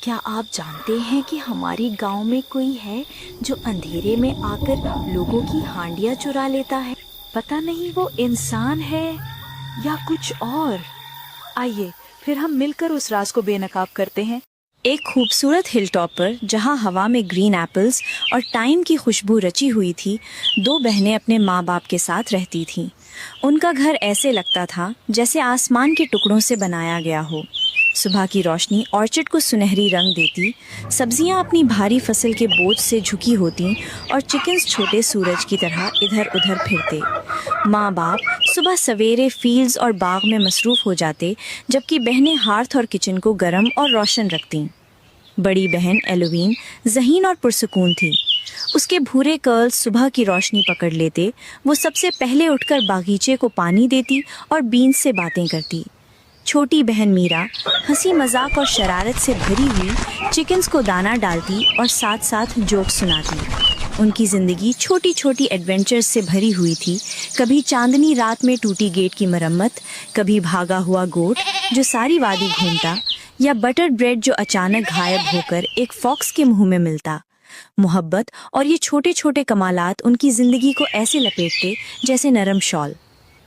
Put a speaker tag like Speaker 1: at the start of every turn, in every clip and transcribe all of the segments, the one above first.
Speaker 1: क्या आप जानते हैं कि हमारे गांव में कोई है जो अंधेरे में आकर लोगों की हांडियां चुरा लेता है? पता नहीं वो इंसान है या कुछ और। आइए फिर हम मिलकर उस राज को बेनकाब करते हैं।
Speaker 2: एक खूबसूरत हिल टॉप पर जहाँ हवा में ग्रीन एप्पल्स और टाइम की खुशबू रची हुई थी, दो बहनें अपने माँ बाप के साथ रहती थीं। उनका घर ऐसे लगता था जैसे आसमान के टुकड़ों से बनाया गया हो। सुबह की रोशनी ऑर्चिड को सुनहरी रंग देती, सब्जियां अपनी भारी फसल के बोझ से झुकी होती और चिकन्स छोटे सूरज की तरह इधर उधर फिरते। माँ बाप सुबह सवेरे फील्ड्स और बाग में मसरूफ़ हो जाते, जबकि बहनें हार्थ और किचन को गर्म और रोशन रखतीं। बड़ी बहन एलोवीन ज़हीन और पुरसुकून थी। उसके भूरे कर्ल्स सुबह की रोशनी पकड़ लेते। वो सबसे पहले उठकर बागीचे को पानी देती और बीन्स से बातें करती। छोटी बहन मीरा हंसी मजाक और शरारत से भरी हुई चिकन्स को दाना डालती और साथ साथ जोक सुनाती। उनकी ज़िंदगी छोटी छोटी एडवेंचर्स से भरी हुई थी। कभी चांदनी रात में टूटी गेट की मरम्मत, कभी भागा हुआ गोट जो सारी वादी घूमता, या बटर ब्रेड जो अचानक गायब होकर एक फॉक्स के मुंह में मिलता। मोहब्बत और ये छोटे छोटे कमालात उनकी ज़िंदगी को ऐसे लपेटते जैसे नरम शॉल।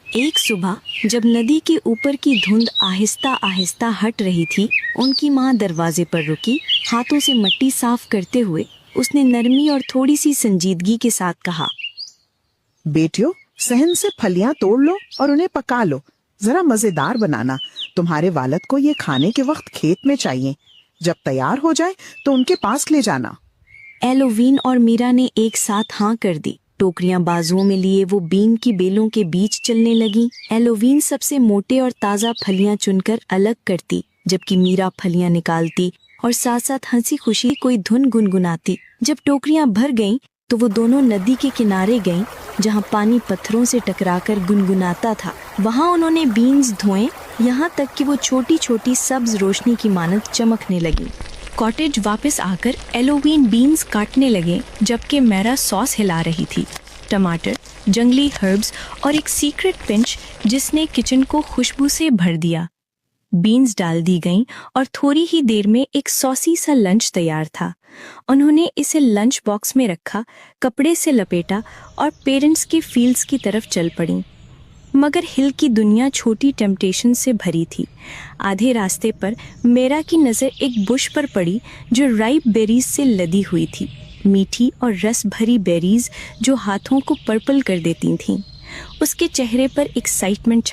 Speaker 2: एक सुबह जब नदी के ऊपर की धुंध आहिस्ता आहिस्ता हट रही थी, उनकी माँ दरवाजे पर रुकी। हाथों से मिट्टी साफ करते हुए उसने नरमी और थोड़ी सी संजीदगी के साथ कहा,
Speaker 3: बेटियों, सहन से फलियां तोड़ लो और उन्हें पका लो। जरा मजेदार बनाना। तुम्हारे वालिद को ये खाने के वक्त खेत में चाहिए। जब तैयार हो जाए तो उनके पास ले जाना।
Speaker 1: एलोवीन और मीरा ने एक साथ हाँ कर दी। टोकरियां बाजुओं में लिए वो बीन की बेलों के बीच चलने लगी। एलोवीन सबसे मोटे और ताज़ा फलियां चुनकर अलग करती, जबकि मीरा फलियां निकालती और साथ साथ हंसी खुशी कोई धुन गुनगुनाती। जब टोकरियां भर गईं, तो वो दोनों नदी के किनारे गईं, जहां पानी पत्थरों से टकराकर गुनगुनाता था। वहां उन्होंने बीन्स धोए, यहाँ तक कि वो छोटी छोटी सब्ज रोशनी की मानद चमकने लगी। कॉटेज वापस आकर एलोवीन बीन्स काटने लगे, जबकि मैरा सॉस हिला रही थी। टमाटर, जंगली हर्ब्स और एक सीक्रेट पिंच जिसने किचन को खुशबू से भर दिया। बीन्स डाल दी गईं और थोड़ी ही देर में एक सॉसी सा लंच तैयार था। उन्होंने इसे लंच बॉक्स में रखा, कपड़े से लपेटा और पेरेंट्स के फील्ड्स की तरफ चल पड़ी। मगर हिल की दुनिया छोटी टेम्पटेशन से भरी थी। आधे रास्ते पर मेरा की नज़र एक बुश पर पड़ी जो राइप बेरीज से लदी हुई थी। मीठी और रस भरी बेरीज जो हाथों को पर्पल कर देती थीं। उसके चेहरे पर एक्साइटमेंट छा